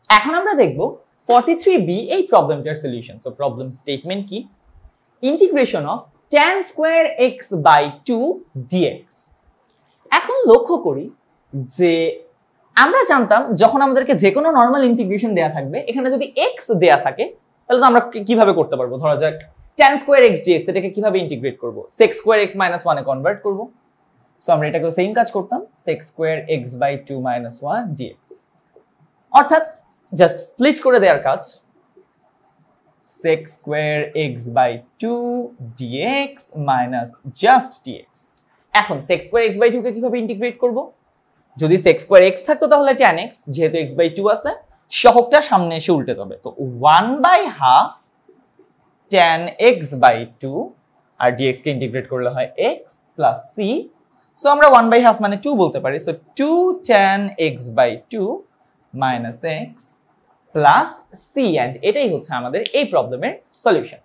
এখন আমরা দেখব 43b এই প্রবলেমটার সলিউশন। সো প্রবলেম স্টেটমেন্ট কি? Integration of tan square x by 2 dx। এখন লক্ষ্য করি যে আমরা জানতাম যখন আমাদেরকে যে কোনো নরমাল ইন্টিগ্রেশন দেয়া থাকবে, এখানে যদি x দেয়া থাকে তাহলে তো আমরা কিভাবে করতে পারবো? ধরা যাক tan স্কয়ার x dx, এটাকে কিভাবে ইন্টিগ্রেট করব? sec স্কয়ার x - 1 এ কনভার্ট করব। সো আমরা এটাকে সেম কাজ করতাম, sec square x by 2 - 1 dx, অর্থাৎ জাস্ট স্প্লিট করে দেওয়ার কাজ, sec square x by 2 dx minus just dx। এখন sec স্কয়ার x বাই 2 কে কিভাবে ইন্টিগ্রেট করব? যদি sec স্কয়ার x থাকতো তাহলে tan x, যেহেতু x বাই 2 আছে সহগটা সামনে এসে উল্টে যাবে, তো 1/2 tan x বাই 2 আর dx কে ইন্টিগ্রেট করলে হয় x প্লাস c। সো আমরা 1/2 মানে 2 বলতে পারি। So 2 tan x by 2 minus x plus c, and এটাই হচ্ছে আমাদের এই প্রবলেমের সলিউশন।